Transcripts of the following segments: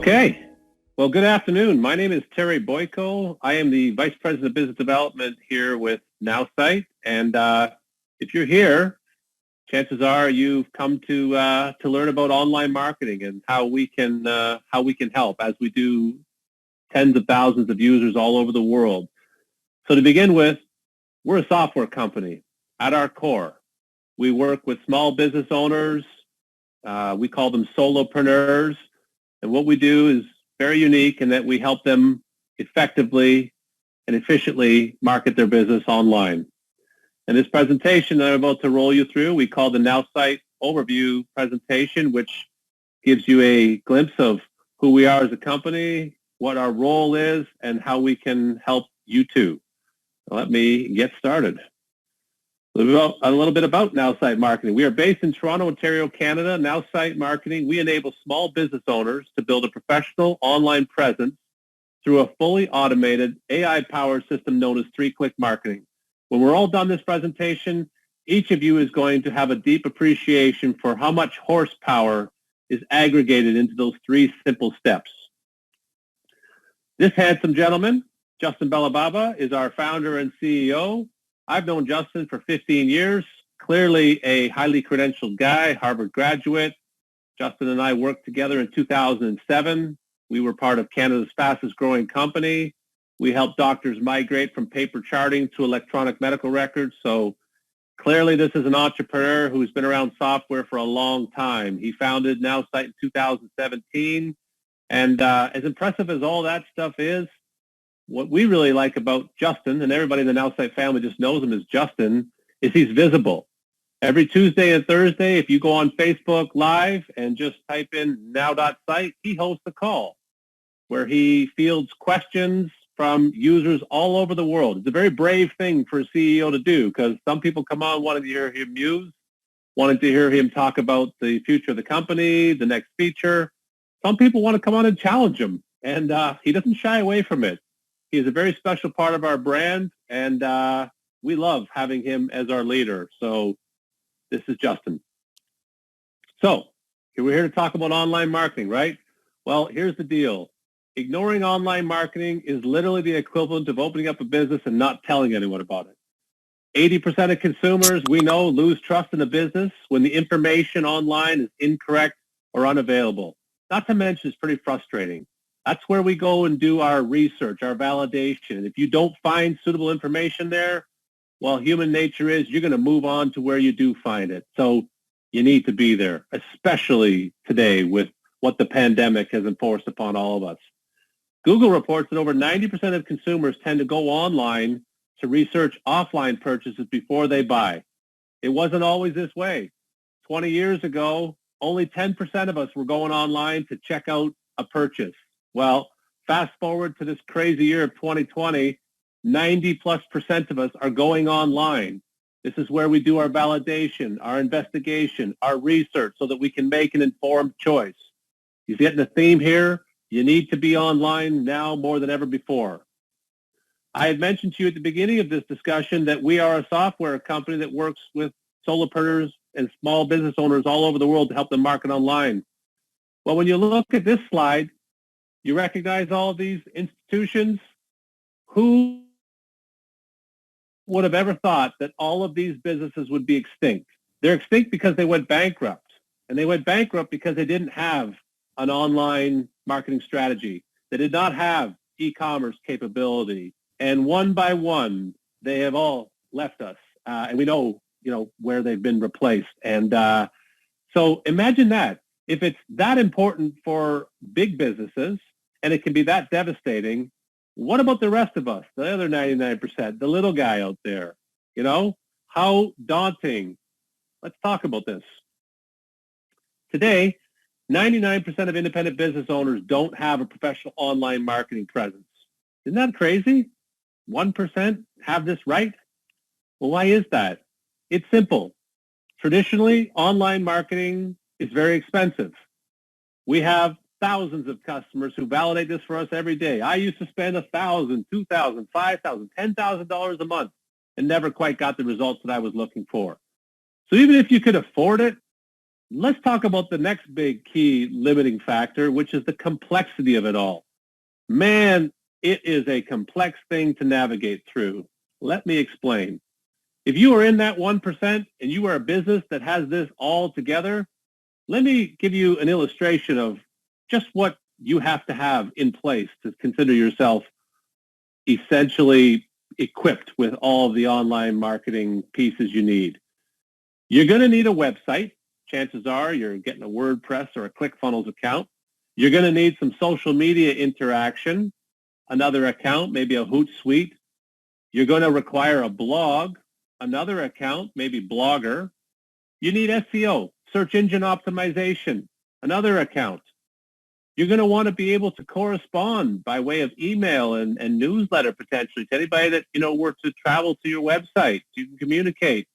Okay. Well, good afternoon. My name is Terry Boyko. I am the Vice President of Business Development here with NowSite. And if you're here, chances are you've come to learn about online marketing and how we can help, as we do tens of thousands of users all over the world. So to begin with, we're a software company at our core. We work with small business owners. We call them solopreneurs. And what we do is very unique in that we help them effectively and efficiently market their business online. And this presentation that I'm about to roll you through, we call the NowSite overview presentation, which gives you a glimpse of who we are as a company, what our role is, and how we can help you too. Let me get started. A little bit about NowSite Marketing. We are based in Toronto, Ontario, Canada. NowSite Marketing, we enable small business owners to build a professional online presence through a fully automated AI-powered system known as 3-click marketing. When we're all done this presentation, each of you is going to have a deep appreciation for how much horsepower is aggregated into those 3 simple steps. This handsome gentleman, Justin Belababa, is our founder and CEO. I've known Justin for 15 years, clearly a highly credentialed guy, Harvard graduate. Justin and I worked together in 2007. We were part of Canada's fastest growing company. We helped doctors migrate from paper charting to electronic medical records. So clearly this is an entrepreneur who's been around software for a long time. He founded NowSite in 2017. And as impressive as all that stuff is, what we really like about Justin, and everybody in the NowSite family just knows him as Justin, is he's visible. Every Tuesday and Thursday, if you go on Facebook Live and just type in now.site, he hosts a call where he fields questions from users all over the world. It's a very brave thing for a CEO to do, because some people come on wanting to hear him muse, wanting to hear him talk about the future of the company, the next feature. Some people want to come on and challenge him, and he doesn't shy away from it. He is a very special part of our brand, and we love having him as our leader. So this is Justin. So we're here to talk about online marketing, right? Well, here's the deal. Ignoring online marketing is literally the equivalent of opening up a business and not telling anyone about it. 80% of consumers, we know, lose trust in a business when the information online is incorrect or unavailable. Not to mention, it's pretty frustrating. That's where we go and do our research, our validation. If you don't find suitable information there, well, human nature is you're going to move on to where you do find it. So you need to be there, especially today with what the pandemic has enforced upon all of us. Google reports that over 90% of consumers tend to go online to research offline purchases before they buy. It wasn't always this way. 20 years ago, only 10% of us were going online to check out a purchase. Well, fast forward to this crazy year of 2020, 90+% of us are going online. This is where we do our validation, our investigation, our research, so that we can make an informed choice. You get the theme here? You need to be online now more than ever before. I had mentioned to you at the beginning of this discussion that we are a software company that works with solopreneurs and small business owners all over the world to help them market online. Well, when you look at this slide, you recognize all of these institutions? Who would have ever thought that all of these businesses would be extinct? They're extinct because they went bankrupt. And they went bankrupt because they didn't have an online marketing strategy. They did not have e-commerce capability. And one by one, they have all left us. And we know, where they've been replaced. And so imagine that. If it's that important for big businesses, and it can be that devastating, what about the rest of us, the other 99%, the little guy out there? How daunting. Let's talk about this. Today, 99% of independent business owners don't have a professional online marketing presence. Isn't that crazy? 1% have this right? Well, why is that? It's simple. Traditionally, online marketing is very expensive. We have thousands of customers who validate this for us every day. I used to spend $1,000, $2,000, $5,000, $10,000 a month and never quite got the results that I was looking for. So even if you could afford it, Let's talk about the next big key limiting factor, which is the complexity of it all. Man, it is a complex thing to navigate through. Let me explain. If you are in that 1% and you are a business that has this all together, let me give you an illustration of just what you have to have in place to consider yourself essentially equipped with all of the online marketing pieces you need. You're going to need a website. Chances are you're getting a WordPress or a ClickFunnels account. You're going to need some social media interaction, another account, maybe a Hootsuite. You're going to require a blog, another account, maybe Blogger. You need SEO, search engine optimization, another account. You're going to want to be able to correspond by way of email and newsletter potentially to anybody that, were to travel to your website. You can communicate.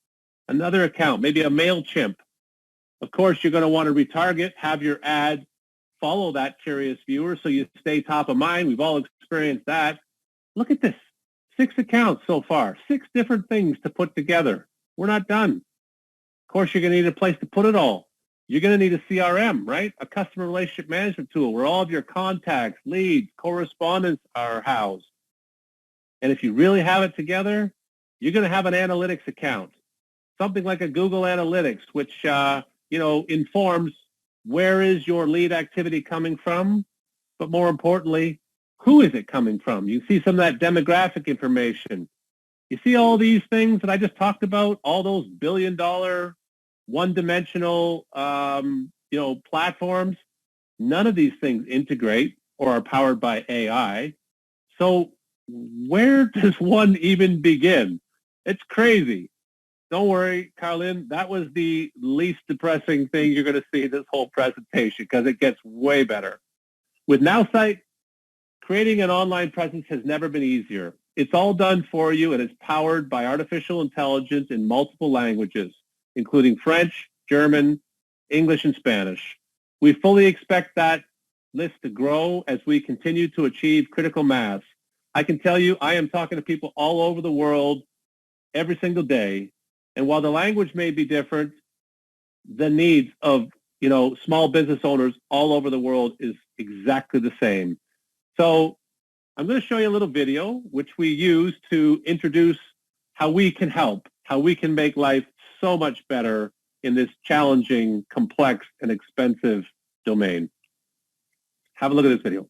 Another account, maybe a MailChimp. Of course, you're going to want to retarget, have your ad follow that curious viewer so you stay top of mind. We've all experienced that. Look at this. 6 accounts so far, 6 different things to put together. We're not done. Of course, you're going to need a place to put it all. You're going to need a CRM, right? A customer relationship management tool where all of your contacts, leads, correspondence are housed. And if you really have it together, you're going to have an analytics account, something like a Google Analytics, which, informs where is your lead activity coming from, but more importantly, who is it coming from? You see some of that demographic information. You see all these things that I just talked about, all those billion-dollar, one-dimensional, platforms. None of these things integrate or are powered by AI. So where does one even begin? It's crazy. Don't worry, Carlin, that was the least depressing thing you're going to see in this whole presentation because it gets way better. With NowSite, creating an online presence has never been easier. It's all done for you and it's powered by artificial intelligence in multiple languages, including French, German, English, and Spanish. We fully expect that list to grow as we continue to achieve critical mass. I can tell you, I am talking to people all over the world every single day. And while the language may be different, the needs of, small business owners all over the world is exactly the same. So I'm going to show you a little video, which we use to introduce how we can help, how we can make life so much better in this challenging, complex, and expensive domain. Have a look at this video.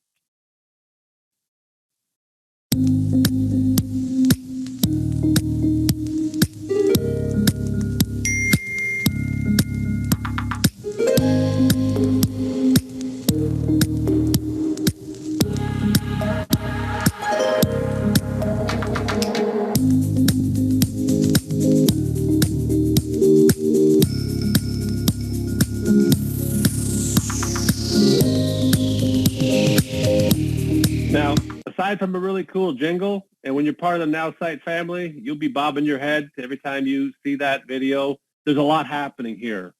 Now, aside from a really cool jingle, and when you're part of the NowSite family, you'll be bobbing your head every time you see that video. There's a lot happening here.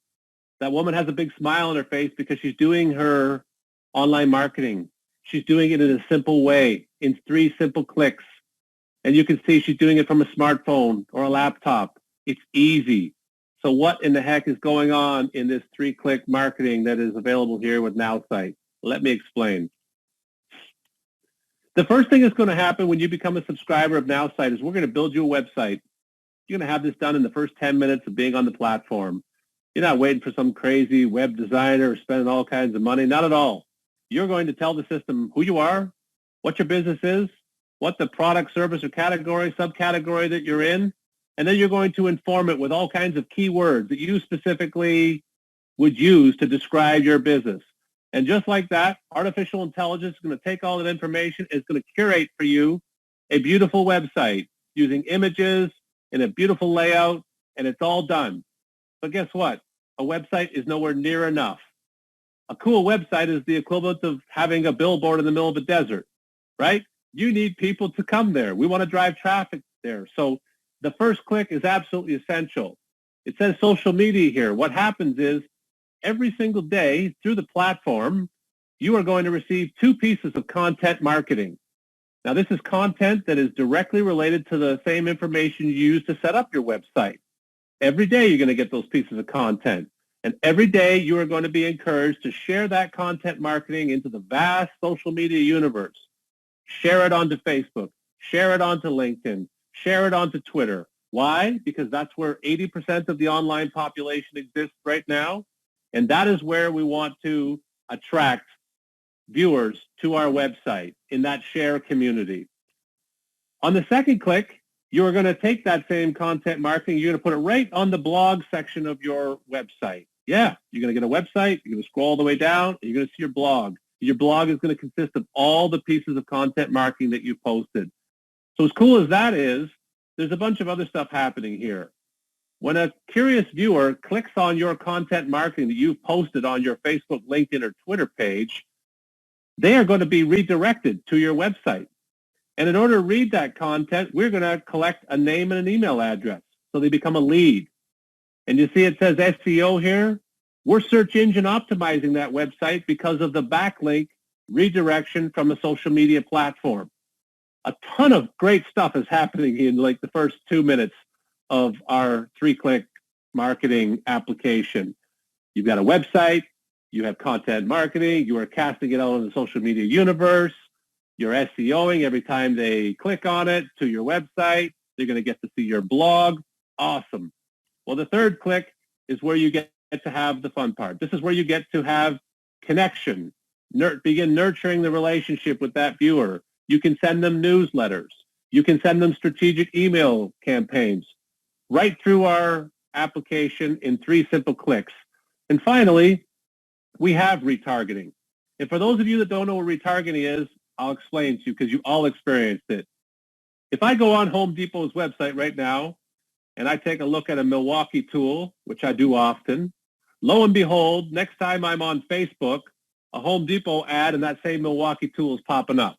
That woman has a big smile on her face because she's doing her online marketing. She's doing it in a simple way, in 3 simple clicks. And you can see she's doing it from a smartphone or a laptop. It's easy. So what in the heck is going on in this 3-click marketing that is available here with NowSite? Let me explain. The first thing that's going to happen when you become a subscriber of NowSite is we're going to build you a website. You're going to have this done in the first 10 minutes of being on the platform. You're not waiting for some crazy web designer or spending all kinds of money. Not at all. You're going to tell the system who you are, what your business is, what the product, service, or category, subcategory that you're in, and then you're going to inform it with all kinds of keywords that you specifically would use to describe your business. And just like that, artificial intelligence is going to take all that information, it's going to curate for you a beautiful website using images in a beautiful layout, and it's all done. But guess what? A website is nowhere near enough. A cool website is the equivalent of having a billboard in the middle of the desert, right? You need people to come there. We want to drive traffic there. So the first click is absolutely essential. It says social media here. What happens is every single day through the platform, you are going to receive 2 pieces of content marketing. Now, this is content that is directly related to the same information you use to set up your website. Every day you're going to get those pieces of content. And every day you are going to be encouraged to share that content marketing into the vast social media universe. Share it onto Facebook, share it onto LinkedIn, share it onto Twitter. Why? Because that's where 80% of the online population exists right now. And that is where we want to attract viewers to our website in that share community. On the second click, you are going to take that same content marketing, you're going to put it right on the blog section of your website. Yeah, you're going to get a website, you're going to scroll all the way down, and you're going to see your blog. Your blog is going to consist of all the pieces of content marketing that you posted. So as cool as that is, there's a bunch of other stuff happening here. When a curious viewer clicks on your content marketing that you've posted on your Facebook, LinkedIn, or Twitter page, they are going to be redirected to your website. And in order to read that content, we're going to collect a name and an email address. So they become a lead. And you see it says SEO here. We're search engine optimizing that website because of the backlink redirection from a social media platform. A ton of great stuff is happening in like the first 2 minutes of our 3-click marketing application. You've got a website, you have content marketing, you are casting it out in the social media universe, you're SEOing every time they click on it to your website, they're going to get to see your blog. Awesome. Well, the third click is where you get to have the fun part. This is where you get to have connection, begin nurturing the relationship with that viewer. You can send them newsletters. You can send them strategic email campaigns right through our application in 3 simple clicks. And finally, we have retargeting. And for those of you that don't know what retargeting is, I'll explain to you because you all experienced it. If I go on Home Depot's website right now and I take a look at a Milwaukee tool, which I do often, lo and behold, next time I'm on Facebook, a Home Depot ad and that same Milwaukee tool is popping up.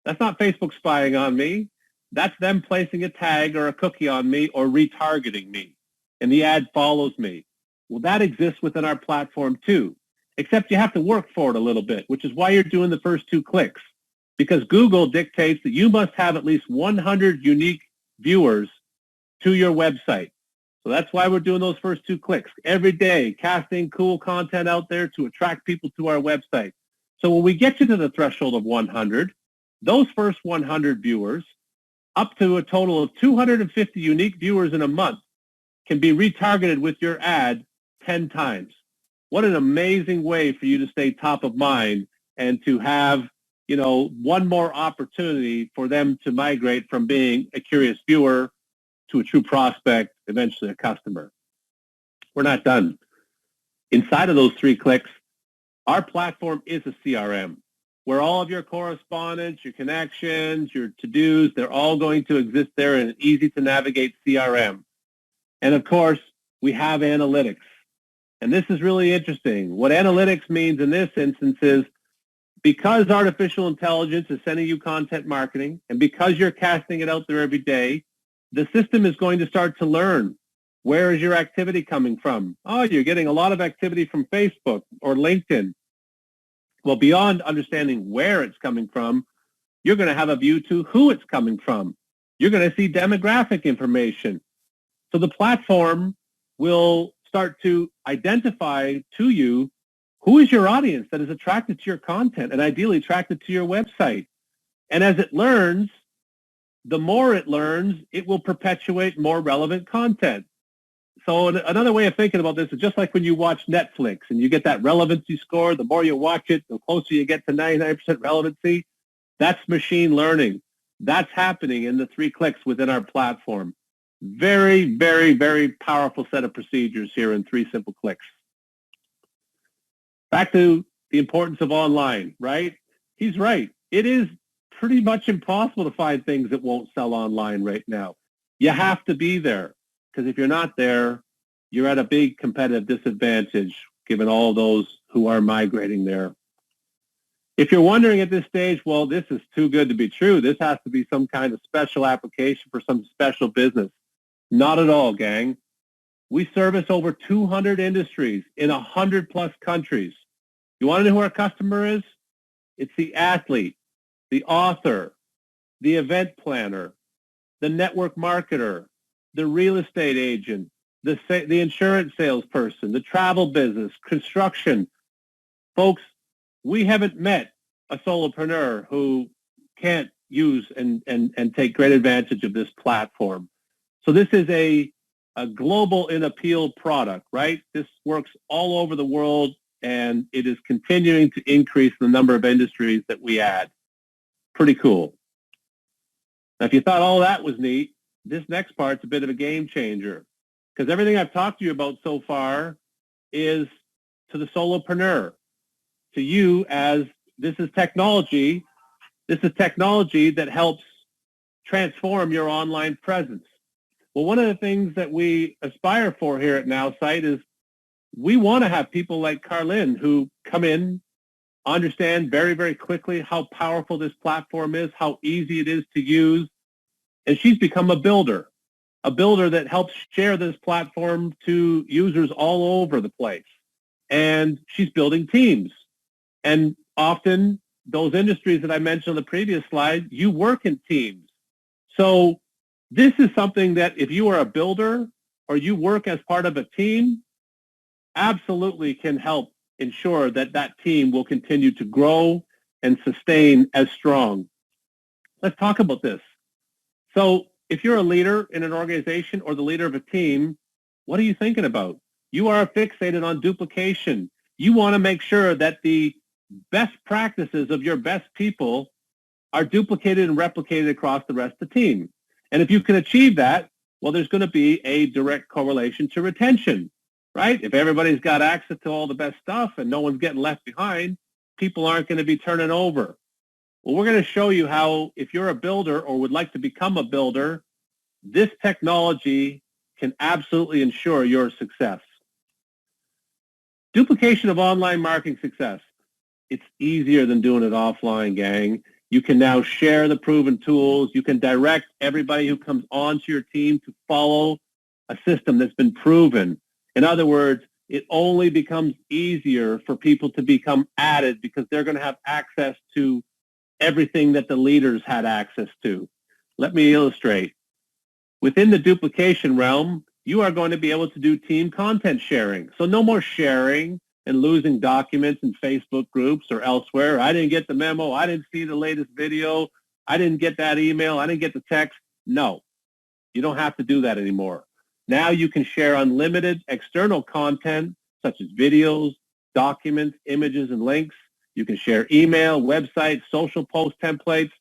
That's not Facebook spying on me. That's them placing a tag or a cookie on me or retargeting me. And the ad follows me. Well, that exists within our platform too, except you have to work for it a little bit, which is why you're doing the first 2 clicks. Because Google dictates that you must have at least 100 unique viewers to your website. So that's why we're doing those first 2 clicks. Every day, casting cool content out there to attract people to our website. So when we get you to the threshold of 100, those first 100 viewers, up to a total of 250 unique viewers in a month, can be retargeted with your ad 10 times. What an amazing way for you to stay top of mind and to have, one more opportunity for them to migrate from being a curious viewer to a true prospect, eventually a customer. We're not done. Inside of those 3 clicks, our platform is a CRM where all of your correspondence, your connections, your to-dos, they're all going to exist there in an easy-to-navigate CRM. And of course, we have analytics. And this is really interesting. What analytics means in this instance is because artificial intelligence is sending you content marketing and because you're casting it out there every day, the system is going to start to learn where is your activity coming from. Oh, you're getting a lot of activity from Facebook or LinkedIn. Well, beyond understanding where it's coming from, you're going to have a view to who it's coming from. You're going to see demographic information. So the platform will start to identify to you who is your audience that is attracted to your content and ideally attracted to your website. And as it learns, the more it learns, it will perpetuate more relevant content. So another way of thinking about this is just like when you watch Netflix and you get that relevancy score, the more you watch it, the closer you get to 99% relevancy. That's machine learning. That's happening in the 3 clicks within our platform. Very, very, very powerful set of procedures here in 3 simple clicks. Back to the importance of online, right? He's right. It is pretty much impossible to find things that won't sell online right now. You have to be there, because if you're not there, you're at a big competitive disadvantage given all those who are migrating there. If you're wondering at this stage, well, this is too good to be true. This has to be some kind of special application for some special business. Not at all, gang. We service over 200 industries in 100+ countries. You want to know who our customer is? It's the athlete, the author, the event planner, the network marketer, the real estate agent, the insurance salesperson, the travel business, construction. Folks, we haven't met a solopreneur who can't use and take great advantage of this platform. So this is a global in appeal product, right? This works all over the world, and it is continuing to increase the number of industries that we add. Pretty cool. Now, if you thought all that was neat, this next part's a bit of a game changer, because everything I've talked to you about so far is to the solopreneur, to you as this is technology. This is technology that helps transform your online presence. Well, one of the things that we aspire for here at NowSite is we want to have people like Carlin who come in, understand very, very quickly how powerful this platform is, how easy it is to use, and she's become a builder that helps share this platform to users all over the place. And she's building teams. And often those industries that I mentioned on the previous slide, you work in teams. So this is something that if you are a builder or you work as part of a team, absolutely can help ensure that that team will continue to grow and sustain as strong. Let's talk about this. So if you're a leader in an organization or the leader of a team, what are you thinking about? You are fixated on duplication. You want to make sure that the best practices of your best people are duplicated and replicated across the rest of the team. And if you can achieve that, well, there's going to be a direct correlation to retention, right? If everybody's got access to all the best stuff and no one's getting left behind, people aren't going to be turning over. Well, we're going to show you how, if you're a builder or would like to become a builder, this technology can absolutely ensure your success. Duplication of online marketing success. It's easier than doing it offline, gang. You can now share the proven tools. You can direct everybody who comes onto your team to follow a system that's been proven. In other words, it only becomes easier for people to become added because they're going to have access to everything that the leaders had access to. Let me illustrate. Within the duplication realm, you are going to be able to do team content sharing. So no more sharing and losing documents in Facebook groups or elsewhere. I didn't get the memo. I didn't see the latest video. I didn't get that email. I didn't get the text. No, you don't have to do that anymore. Now you can share unlimited external content such as videos, documents, images, and links. You can share email, websites, social post templates.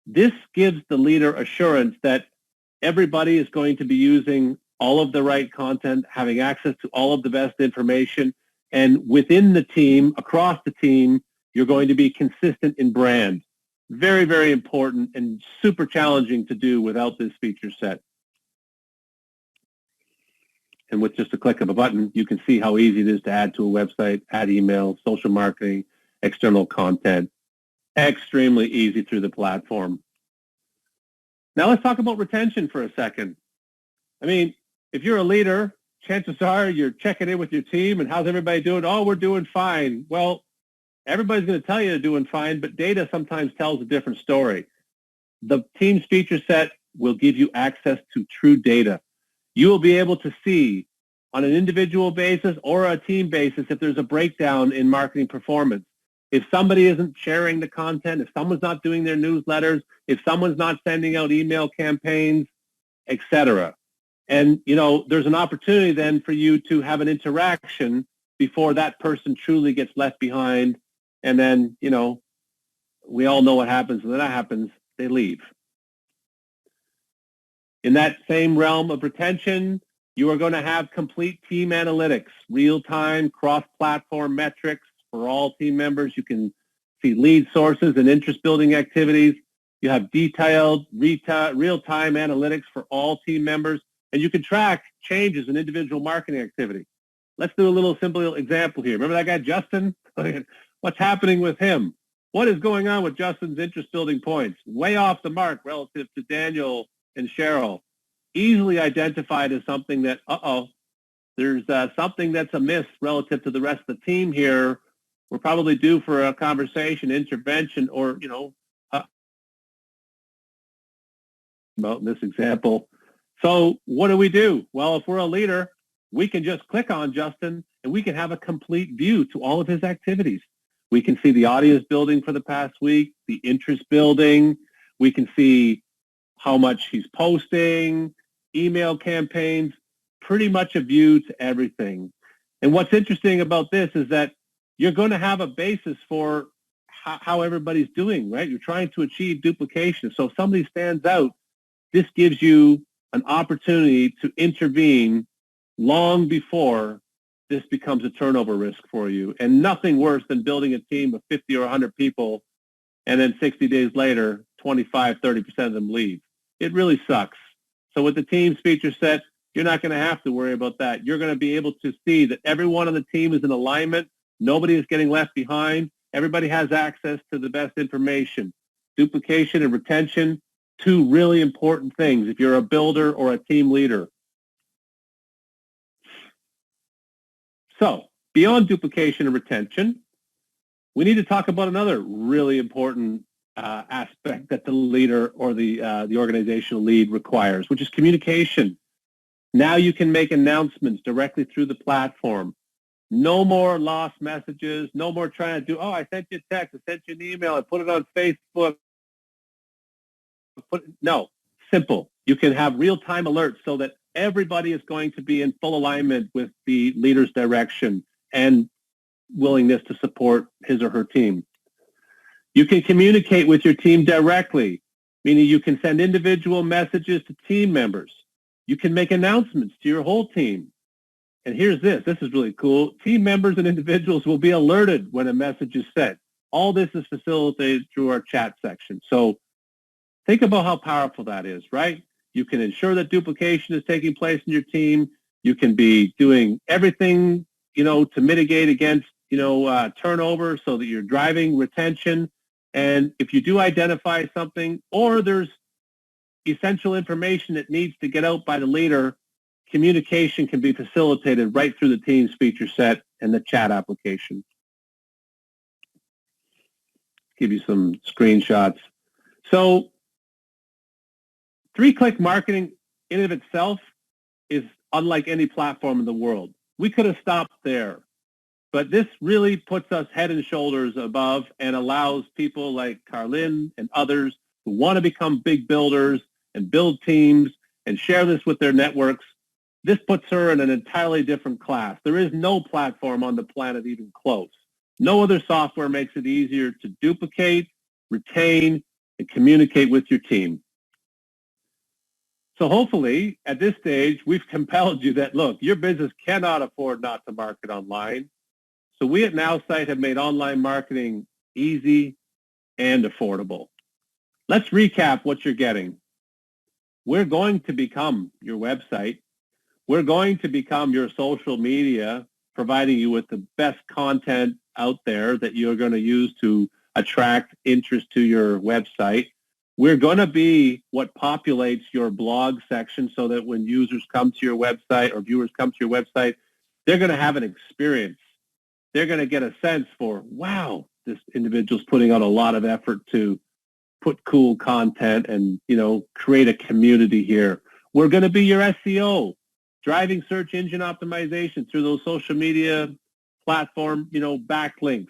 This gives the leader assurance that everybody is going to be using all of the right content, having access to all of the best information. And within the team, across the team, you're going to be consistent in brand. Very, very important and super challenging to do without this feature set. And with just a click of a button, you can see how easy it is to add to a website, add email, social marketing, external content. Extremely easy through the platform. Now let's talk about retention for a second. I mean, if you're a leader, chances are you're checking in with your team and how's everybody doing? Oh, we're doing fine. Well, everybody's going to tell you they're doing fine, but data sometimes tells a different story. The Teams feature set will give you access to true data. You will be able to see on an individual basis or a team basis if there's a breakdown in marketing performance. If somebody isn't sharing the content, if someone's not doing their newsletters, if someone's not sending out email campaigns, etc. And, you know, there's an opportunity then for you to have an interaction before that person truly gets left behind. And then, you know, we all know what happens when that happens. They leave. In that same realm of retention, you are going to have complete team analytics, real-time, cross-platform metrics for all team members. You can see lead sources and interest-building activities. You have detailed real-time analytics for all team members, and you can track changes in individual marketing activity. Let's do a little simple example here. Remember that guy, Justin? What's happening with him? What is going on with Justin's interest-building points? Way off the mark relative to Daniel and Cheryl. Easily identified as something that, there's something that's amiss relative to the rest of the team here. We're probably due for a conversation, intervention, or, you know, about in this example, So what do? Well, if we're a leader, we can just click on Justin and we can have a complete view to all of his activities. We can see the audience building for the past week, the interest building. We can see how much he's posting, email campaigns, pretty much a view to everything. And what's interesting about this is that you're going to have a basis for how everybody's doing, right? You're trying to achieve duplication. So if somebody stands out, this gives you an opportunity to intervene long before this becomes a turnover risk for you. And nothing worse than building a team of 50 or 100 people and then 60 days later, 25, 30% of them leave. It really sucks. So with the team's feature set, you're not going to have to worry about that. You're going to be able to see that everyone on the team is in alignment. Nobody is getting left behind. Everybody has access to the best information. Duplication and retention, two really important things if you're a builder or a team leader. So beyond duplication and retention, we need to talk about another really important aspect that the leader or the organizational lead requires, which is communication. Now you can make announcements directly through the platform. No more lost messages. No more trying to do, oh, I sent you a text, I sent you an email, I put it on Facebook. No, simple. You can have real-time alerts so that everybody is going to be in full alignment with the leader's direction and willingness to support his or her team. You can communicate with your team directly, meaning you can send individual messages to team members. You can make announcements to your whole team. And here's this. This is really cool. Team members and individuals will be alerted when a message is sent. All this is facilitated through our chat section. So think about how powerful that is, right? You can ensure that duplication is taking place in your team. You can be doing everything, to mitigate against, turnover so that you're driving retention. And if you do identify something or there's essential information that needs to get out by the leader, communication can be facilitated right through the team's feature set and the chat application. Give you some screenshots. So 3-click marketing in and of itself is unlike any platform in the world. We could have stopped there, but this really puts us head and shoulders above and allows people like Carlin and others who want to become big builders and build teams and share this with their networks. This puts her in an entirely different class. There is no platform on the planet even close. No other software makes it easier to duplicate, retain, and communicate with your team. So hopefully, at this stage, we've compelled you that, look, your business cannot afford not to market online. So we at NowSite have made online marketing easy and affordable. Let's recap what you're getting. We're going to become your website. We're going to become your social media, providing you with the best content out there that you're going to use to attract interest to your website. We're going to be what populates your blog section so that when users come to your website or viewers come to your website, they're going to have an experience. They're going to get a sense for, wow, this individual's putting out a lot of effort to put cool content and, create a community here. We're going to be your SEO, driving search engine optimization through those social media platform, backlinks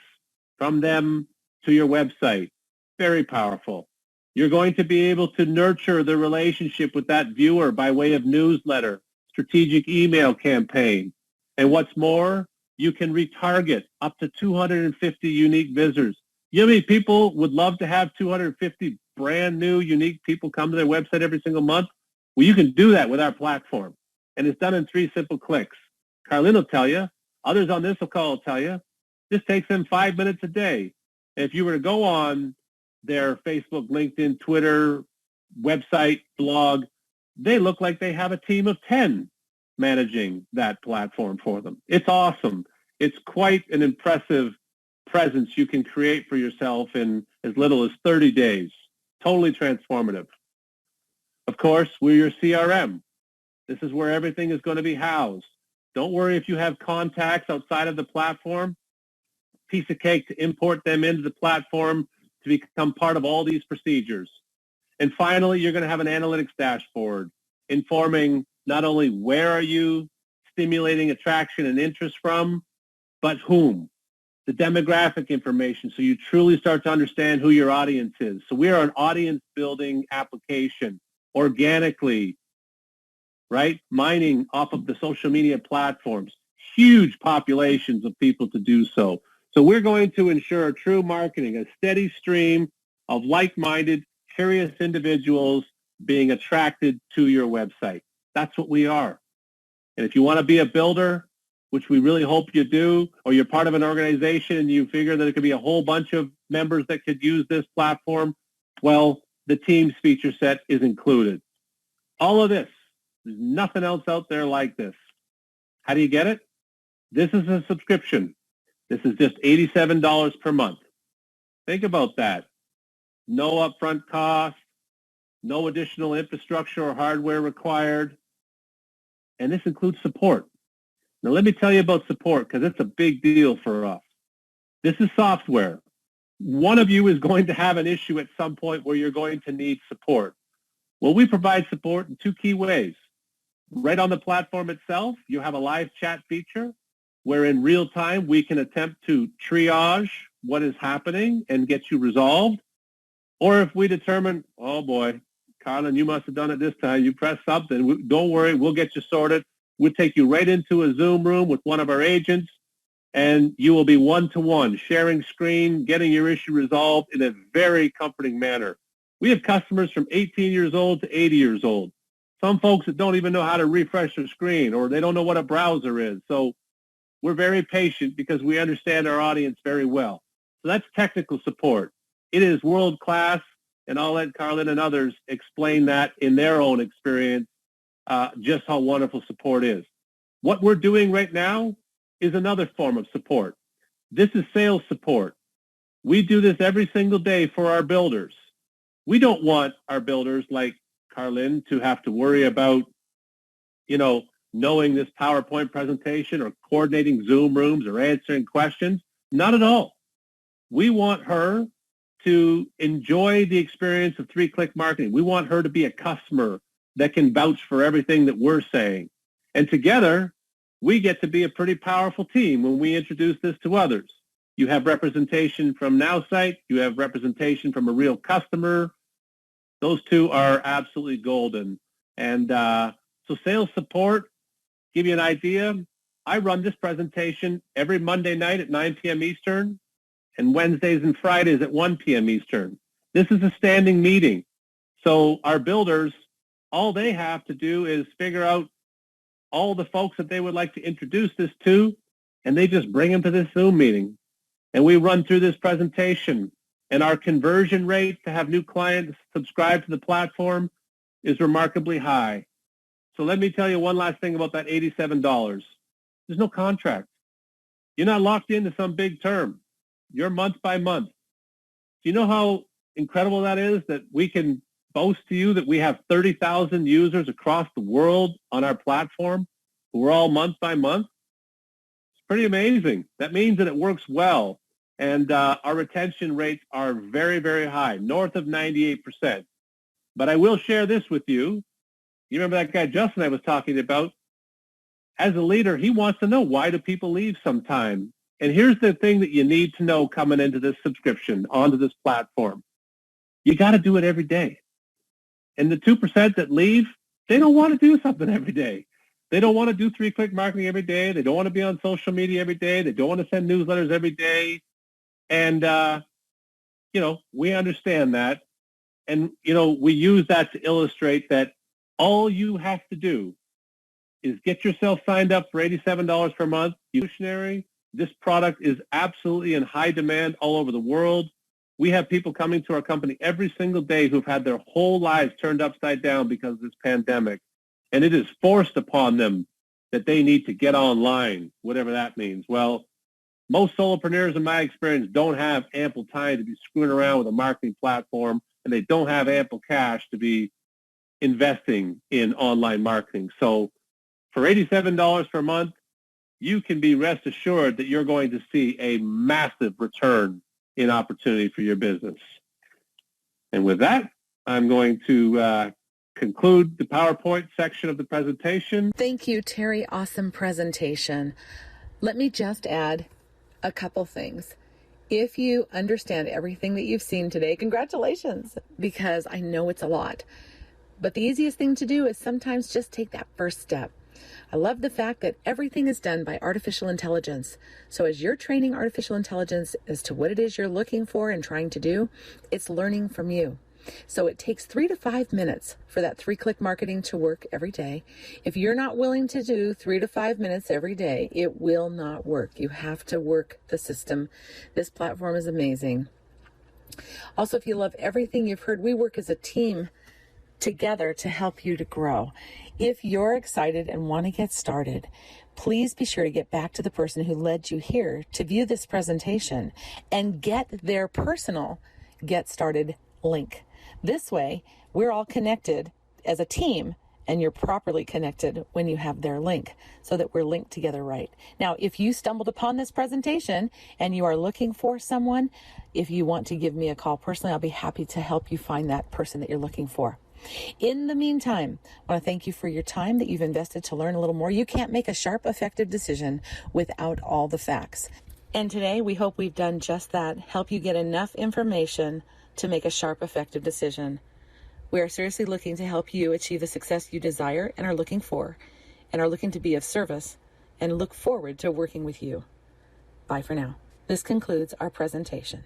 from them to your website. Very powerful. You're going to be able to nurture the relationship with that viewer by way of newsletter, strategic email campaign. And what's more, you can retarget up to 250 unique visitors. You know how many people would love to have 250 brand new unique people come to their website every single month? Well, you can do that with our platform. And it's done in 3 simple clicks. Carlin will tell you. Others on this call will tell you. This takes them 5 minutes a day. And if you were to go on their Facebook, LinkedIn, Twitter, website, blog, they look like they have a team of 10 managing that platform for them. It's awesome. It's quite an impressive presence you can create for yourself in as little as 30 days. Totally transformative. Of course, we're your CRM. This is where everything is going to be housed. Don't worry if you have contacts outside of the platform. Piece of cake to import them into the platform to become part of all these procedures. And finally, you're going to have an analytics dashboard. informing not only where are you stimulating attraction and interest from, but whom, the demographic information, so you truly start to understand who your audience is. So we are an audience building application organically, right? Mining off of the social media platforms, huge populations of people to do so. So we're going to ensure true marketing, a steady stream of like-minded, curious individuals being attracted to your website. That's what we are. And if you want to be a builder, which we really hope you do, or you're part of an organization and you figure that there could be a whole bunch of members that could use this platform, well, the Teams feature set is included. All of this, there's nothing else out there like this. How do you get it? This is a subscription. This is just $87 per month. Think about that. No upfront cost, no additional infrastructure or hardware required, and this includes support. Now let me tell you about support, because it's a big deal for us. This is software. One of you is going to have an issue at some point where you're going to need support. Well, we provide support in two key ways. Right on the platform itself, you have a live chat feature where in real time we can attempt to triage what is happening and get you resolved. Or if we determine, oh boy, Carlin, you must have done it this time. You pressed something. Don't worry, we'll get you sorted. We'll take you right into a Zoom room with one of our agents, and you will be one-to-one, sharing screen, getting your issue resolved in a very comforting manner. We have customers from 18 years old to 80 years old. Some folks that don't even know how to refresh their screen, or they don't know what a browser is. So we're very patient because we understand our audience very well. So that's technical support. It is world-class, and I'll let Carlin and others explain that in their own experience, just how wonderful support is. What we're doing right now is another form of support. This is sales support. We do this every single day for our builders. We don't want our builders like Carlin to have to worry about, knowing this PowerPoint presentation or coordinating Zoom rooms or answering questions. Not at all. We want her to enjoy the experience of three-click marketing. We want her to be a customer that can vouch for everything that we're saying. And together, we get to be a pretty powerful team when we introduce this to others. You have representation from NowSite. You have representation from a real customer. Those two are absolutely golden. And so sales support, give you an idea, I run this presentation every Monday night at 9 p.m. Eastern and Wednesdays and Fridays at 1 p.m. Eastern. This is a standing meeting. So our builders, all they have to do is figure out all the folks that they would like to introduce this to, and they just bring them to this Zoom meeting. And we run through this presentation. And our conversion rate to have new clients subscribe to the platform is remarkably high. So let me tell you one last thing about that $87. There's no contract. You're not locked into some big term. You're month by month. Do you know how incredible that is, that we can boast to you that we have 30,000 users across the world on our platform who are all month by month? It's pretty amazing. That means that it works well. And our retention rates are very, very high, north of 98%. But I will share this with you. You remember that guy Justin I was talking about? As a leader, he wants to know, why do people leave sometime? And here's the thing that you need to know coming into this subscription, onto this platform. You got to do it every day. And the 2% that leave, they don't want to do something every day. They don't want to do three-click marketing every day. They don't want to be on social media every day. They don't want to send newsletters every day. And, we understand that. And, we use that to illustrate that all you have to do is get yourself signed up for $87 per month. This product is absolutely in high demand all over the world. We have people coming to our company every single day who've had their whole lives turned upside down because of this pandemic. And it is forced upon them that they need to get online, whatever that means. Well, most solopreneurs, in my experience, don't have ample time to be screwing around with a marketing platform, and they don't have ample cash to be investing in online marketing. So for $87 per month, you can be rest assured that you're going to see a massive return in opportunity for your business. And with that, I'm going to conclude the PowerPoint section of the presentation. Thank you, Terry. Awesome presentation. Let me just add a couple things. If you understand everything that you've seen today, congratulations, because I know it's a lot. But the easiest thing to do is sometimes just take that first step. I love the fact that everything is done by artificial intelligence. So as you're training artificial intelligence as to what it is you're looking for and trying to do, it's learning from you. So it takes 3 to 5 minutes for that 3-click marketing to work every day. If you're not willing to do 3 to 5 minutes every day, it will not work. You have to work the system. This platform is amazing. Also, if you love everything you've heard, we work as a team together to help you to grow. If you're excited and want to get started, please be sure to get back to the person who led you here to view this presentation and get their personal Get Started link. This way, we're all connected as a team, and you're properly connected when you have their link so that we're linked together right. Now, if you stumbled upon this presentation and you are looking for someone, if you want to give me a call personally, I'll be happy to help you find that person that you're looking for. In the meantime, I want to thank you for your time that you've invested to learn a little more. You can't make a sharp, effective decision without all the facts. And today, we hope we've done just that, help you get enough information to make a sharp, effective decision. We are seriously looking to help you achieve the success you desire and are looking for, and are looking to be of service, and look forward to working with you. Bye for now. This concludes our presentation.